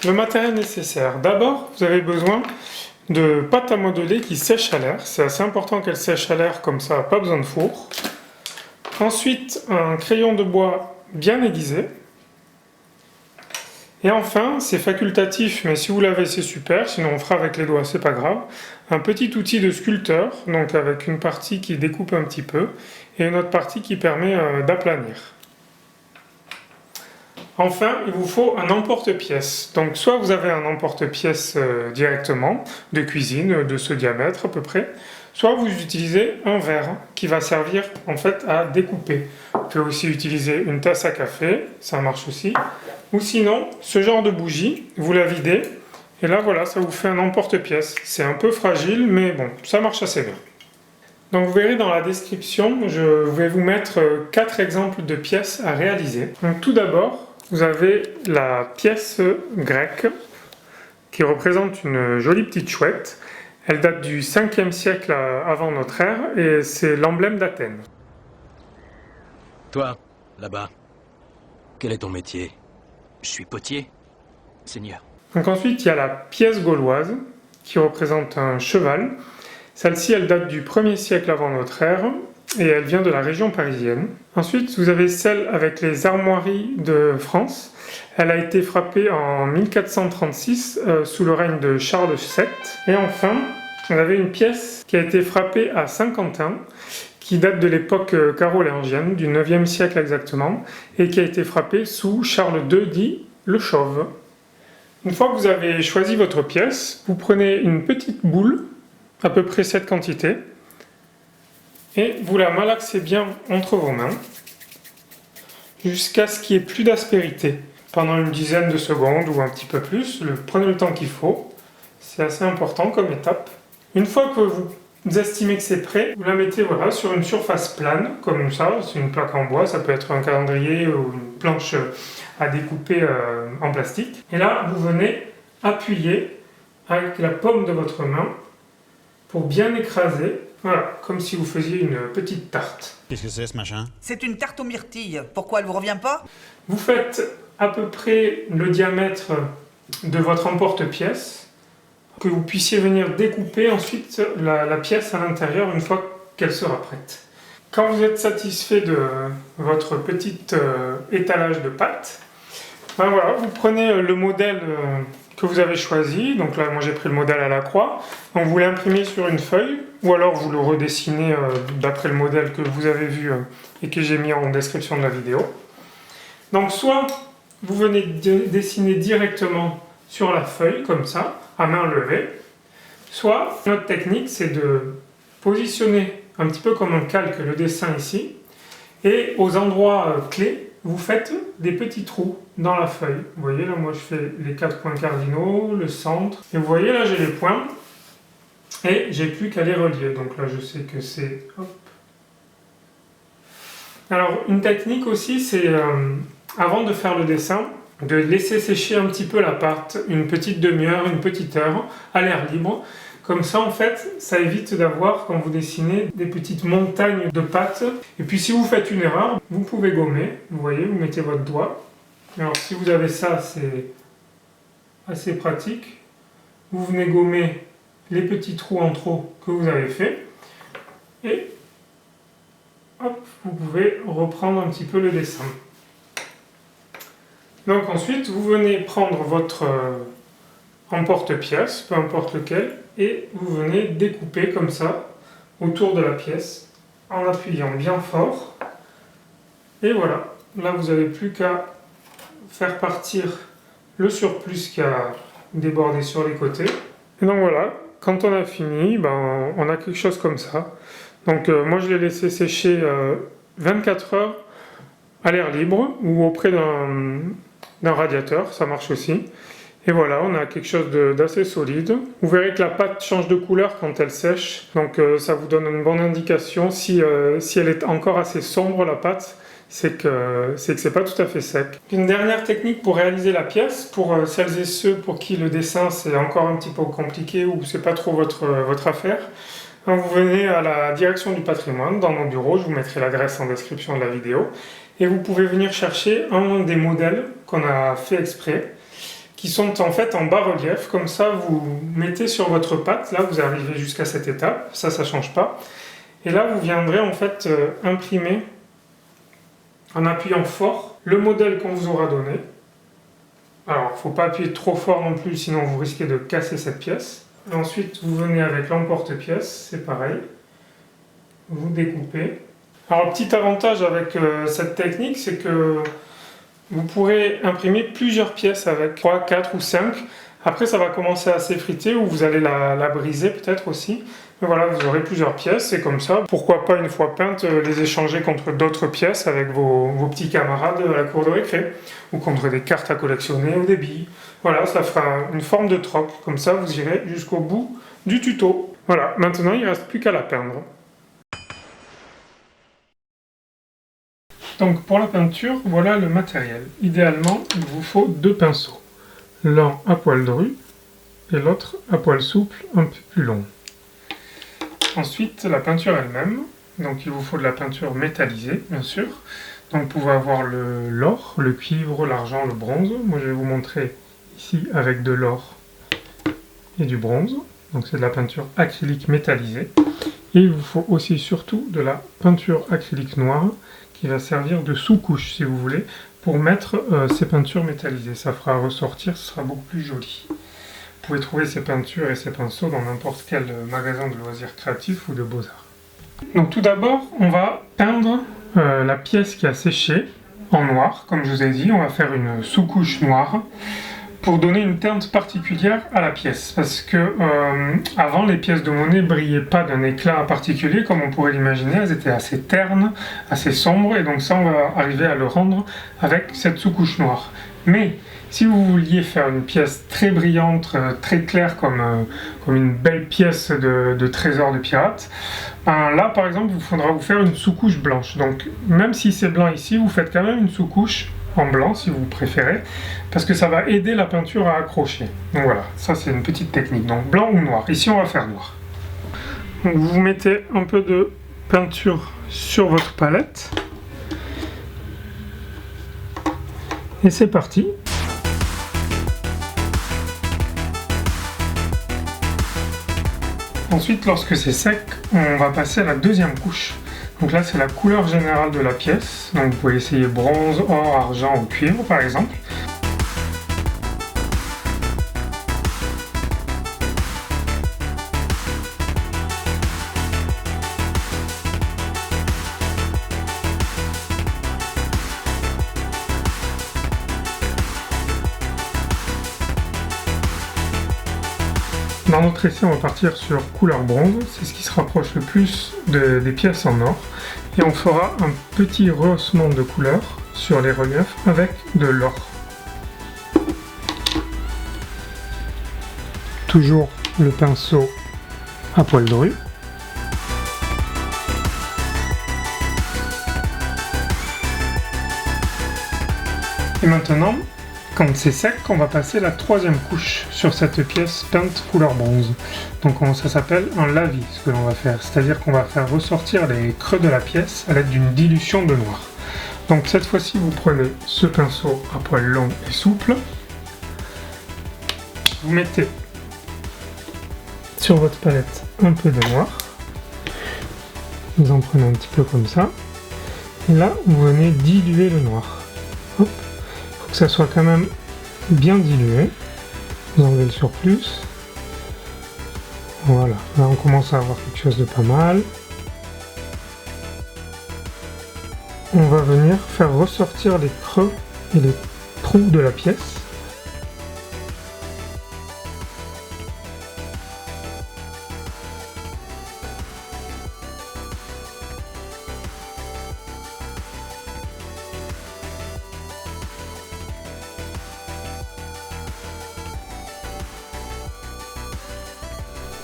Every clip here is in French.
Le matériel nécessaire. D'abord, vous avez besoin de pâte à modeler qui sèche à l'air. C'est assez important qu'elle sèche à l'air, comme ça, pas besoin de four. Ensuite, un crayon de bois bien aiguisé. Et enfin, c'est facultatif, mais si vous l'avez, c'est super, sinon on fera avec les doigts, c'est pas grave. Un petit outil de sculpteur, donc avec une partie qui découpe un petit peu, et une autre partie qui permet d'aplanir. Enfin, il vous faut un emporte-pièce. Donc soit vous avez un emporte-pièce directement, de cuisine, de ce diamètre à peu près, soit vous utilisez un verre qui va servir en fait à découper. Vous pouvez aussi utiliser une tasse à café, ça marche aussi. Ou sinon, ce genre de bougie, vous la videz, et là voilà, ça vous fait un emporte-pièce. C'est un peu fragile, mais bon, ça marche assez bien. Donc vous verrez dans la description, je vais vous mettre 4 exemples de pièces à réaliser. Donc tout d'abord, vous avez la pièce grecque qui représente une jolie petite chouette. Elle date du 5e siècle avant notre ère et c'est l'emblème d'Athènes. Toi, là-bas, quel est ton métier? Je suis potier, seigneur. Donc ensuite, il y a la pièce gauloise qui représente un cheval. Celle-ci, elle date du 1er siècle avant notre ère et elle vient de la région parisienne. Ensuite, vous avez celle avec les armoiries de France. Elle a été frappée en 1436 sous le règne de Charles VII. Et enfin, vous avez une pièce qui a été frappée à Saint-Quentin, qui date de l'époque carolingienne, du 9e siècle exactement, et qui a été frappée sous Charles II, dit le Chauve. Une fois que vous avez choisi votre pièce, vous prenez une petite boule, à peu près cette quantité, et vous la malaxez bien entre vos mains, jusqu'à ce qu'il n'y ait plus d'aspérité. Pendant une dizaine de secondes ou un petit peu plus, prenez le temps qu'il faut, c'est assez important comme étape. Une fois que vous estimez que c'est prêt, vous la mettez voilà, sur une surface plane, comme ça, c'est une plaque en bois, ça peut être un calendrier ou une planche à découper en plastique. Et là, vous venez appuyer avec la paume de votre main pour bien écraser, voilà, comme si vous faisiez une petite tarte. Qu'est-ce que c'est ce machin? C'est une tarte aux myrtilles. Pourquoi elle vous revient pas? Vous faites à peu près le diamètre de votre emporte-pièce, que vous puissiez venir découper ensuite la pièce à l'intérieur une fois qu'elle sera prête. Quand vous êtes satisfait de votre petit étalage de pâte, ben voilà, vous prenez le modèle que vous avez choisi. Donc là, moi j'ai pris le modèle à la croix. Donc vous l'imprimez sur une feuille, ou alors vous le redessinez d'après le modèle que vous avez vu et que j'ai mis en description de la vidéo. Donc soit vous venez dessiner directement sur la feuille, comme ça, à main levée, soit notre technique c'est de positionner un petit peu comme un calque le dessin ici, et aux endroits clés, vous faites des petits trous dans la feuille. Vous voyez là, moi je fais les 4 points cardinaux, le centre, et vous voyez là j'ai les points, et j'ai plus qu'à les relier. Donc là je sais que c'est... Alors une technique aussi c'est, avant de faire le dessin, de laisser sécher un petit peu la pâte, une petite demi-heure, une petite heure, à l'air libre. Comme ça, en fait, ça évite d'avoir, quand vous dessinez, des petites montagnes de pâte. Et puis si vous faites une erreur, vous pouvez gommer. Vous voyez, vous mettez votre doigt. Alors si vous avez ça, c'est assez pratique. Vous venez gommer les petits trous en trop que vous avez fait. Et hop, vous pouvez reprendre un petit peu le dessin. Donc ensuite, vous venez prendre votre emporte-pièce, peu importe lequel, et vous venez découper comme ça autour de la pièce en appuyant bien fort. Et voilà, là vous n'avez plus qu'à faire partir le surplus qui a débordé sur les côtés. Et donc voilà, quand on a fini, ben, on a quelque chose comme ça. Donc moi je l'ai laissé sécher 24 heures à l'air libre ou auprès d'un radiateur, ça marche aussi. Et voilà, on a quelque chose d'assez solide. Vous verrez que la pâte change de couleur quand elle sèche, donc ça vous donne une bonne indication. Si elle est encore assez sombre, la pâte, c'est que c'est pas tout à fait sec. Une dernière technique pour réaliser la pièce, pour celles et ceux pour qui le dessin c'est encore un petit peu compliqué ou c'est pas trop votre affaire, donc vous venez à la direction du patrimoine, dans mon bureau, je vous mettrai l'adresse en description de la vidéo, et vous pouvez venir chercher un des modèles qu'on a fait exprès. qui sont en fait en bas-relief. Comme ça, vous mettez sur votre pâte, là vous arrivez jusqu'à cette étape, ça change pas. Et là, vous viendrez en fait imprimer, en appuyant fort, le modèle qu'on vous aura donné. Alors, il ne faut pas appuyer trop fort non plus, sinon vous risquez de casser cette pièce. Et ensuite, vous venez avec l'emporte-pièce, c'est pareil. Vous découpez. Alors, le petit avantage avec cette technique, c'est que vous pourrez imprimer plusieurs pièces avec 3, 4 ou 5. Après, ça va commencer à s'effriter ou vous allez la briser peut-être aussi. Mais voilà, vous aurez plusieurs pièces et comme ça, pourquoi pas une fois peintes, les échanger contre d'autres pièces avec vos petits camarades à la cour de récré ou contre des cartes à collectionner ou des billes. Voilà, ça fera une forme de troc. Comme ça, vous irez jusqu'au bout du tuto. Voilà, maintenant, il ne reste plus qu'à la peindre. Donc pour la peinture, voilà le matériel. Idéalement, il vous faut 2 pinceaux. L'un à poil dru et l'autre à poil souple, un peu plus long. Ensuite, la peinture elle-même. Donc il vous faut de la peinture métallisée, bien sûr. Donc vous pouvez avoir l'or, le cuivre, l'argent, le bronze. Moi je vais vous montrer ici avec de l'or et du bronze. Donc c'est de la peinture acrylique métallisée. Et il vous faut aussi surtout de la peinture acrylique noire qui va servir de sous-couche, si vous voulez, pour mettre ces peintures métallisées. Ça fera ressortir, ce sera beaucoup plus joli. Vous pouvez trouver ces peintures et ces pinceaux dans n'importe quel magasin de loisirs créatifs ou de beaux-arts. Donc tout d'abord, on va peindre la pièce qui a séché en noir. Comme je vous ai dit, on va faire une sous-couche noire pour donner une teinte particulière à la pièce. Parce que avant, les pièces de monnaie ne brillaient pas d'un éclat particulier comme on pourrait l'imaginer. Elles étaient assez ternes, assez sombres, et donc ça, on va arriver à le rendre avec cette sous-couche noire. Mais si vous vouliez faire une pièce très brillante, très claire, comme une belle pièce de trésor de pirate, là par exemple, il faudra vous faire une sous-couche blanche. Donc même si c'est blanc ici, vous faites quand même une sous-couche en blanc si vous préférez, parce que ça va aider la peinture à accrocher. Donc voilà, ça c'est une petite technique. Donc blanc ou noir. Ici on va faire noir. Donc vous mettez un peu de peinture sur votre palette. Et c'est parti. Ensuite, lorsque c'est sec, on va passer à la deuxième couche. Donc là, c'est la couleur générale de la pièce. Donc vous pouvez essayer bronze, or, argent ou cuivre par exemple. Dans notre essai, on va partir sur couleur bronze, c'est ce qui se rapproche le plus des pièces en or. Et on fera un petit rehaussement de couleur sur les reliefs avec de l'or. Toujours le pinceau à poil dru. Et maintenant, quand c'est sec, on va passer la troisième couche sur cette pièce peinte couleur bronze. Donc ça s'appelle un lavis, ce que l'on va faire. C'est-à-dire qu'on va faire ressortir les creux de la pièce à l'aide d'une dilution de noir. Donc cette fois-ci, vous prenez ce pinceau à poil long et souple. Vous mettez sur votre palette un peu de noir. Vous en prenez un petit peu comme ça. Et là, vous venez diluer le noir. Hop. Que ça soit quand même bien dilué. Vous enlevez le surplus. Voilà, là on commence à avoir quelque chose de pas mal. On va venir faire ressortir les creux et les trous de la pièce.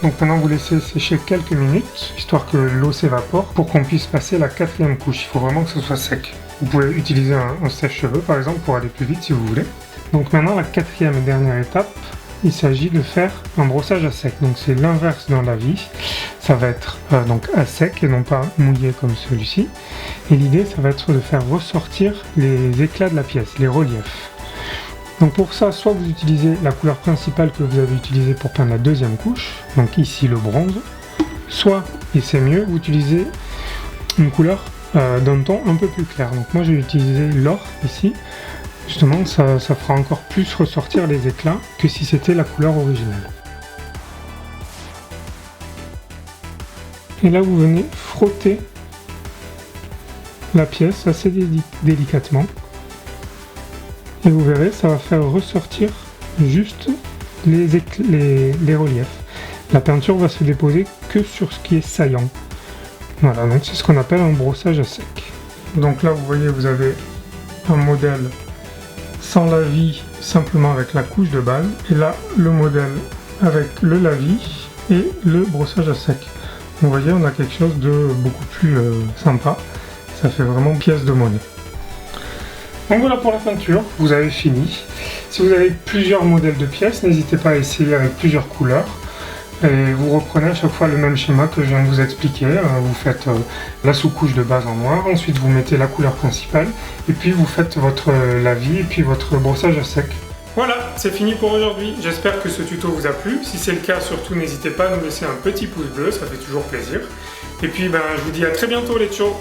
Donc maintenant vous laissez sécher quelques minutes, histoire que l'eau s'évapore, pour qu'on puisse passer la quatrième couche. Il faut vraiment que ce soit sec. Vous pouvez utiliser un sèche-cheveux par exemple pour aller plus vite si vous voulez. Donc maintenant la quatrième et dernière étape, il s'agit de faire un brossage à sec. Donc c'est l'inverse d'un lavis. Ça va être donc à sec et non pas mouillé comme celui-ci. Et l'idée ça va être de faire ressortir les éclats de la pièce, les reliefs. Donc pour ça, soit vous utilisez la couleur principale que vous avez utilisée pour peindre la deuxième couche, donc ici le bronze, soit, et c'est mieux, vous utilisez une couleur d'un ton un peu plus clair. Donc moi j'ai utilisé l'or ici, justement ça fera encore plus ressortir les éclats que si c'était la couleur originale. Et là vous venez frotter la pièce assez délicatement. Et vous verrez, ça va faire ressortir juste les reliefs. La peinture va se déposer que sur ce qui est saillant. Voilà, donc c'est ce qu'on appelle un brossage à sec. Donc là, vous voyez, vous avez un modèle sans lavis, simplement avec la couche de base. Et là, le modèle avec le lavis et le brossage à sec. Vous voyez, on a quelque chose de beaucoup plus sympa. Ça fait vraiment pièce de monnaie. Donc voilà pour la peinture, vous avez fini. Si vous avez plusieurs modèles de pièces, n'hésitez pas à essayer avec plusieurs couleurs. Et vous reprenez à chaque fois le même schéma que je viens de vous expliquer. Vous faites la sous-couche de base en noir, ensuite vous mettez la couleur principale, et puis vous faites votre lavis et puis votre brossage à sec. Voilà, c'est fini pour aujourd'hui. J'espère que ce tuto vous a plu. Si c'est le cas, surtout n'hésitez pas à nous laisser un petit pouce bleu, ça fait toujours plaisir. Et puis je vous dis à très bientôt les tchos.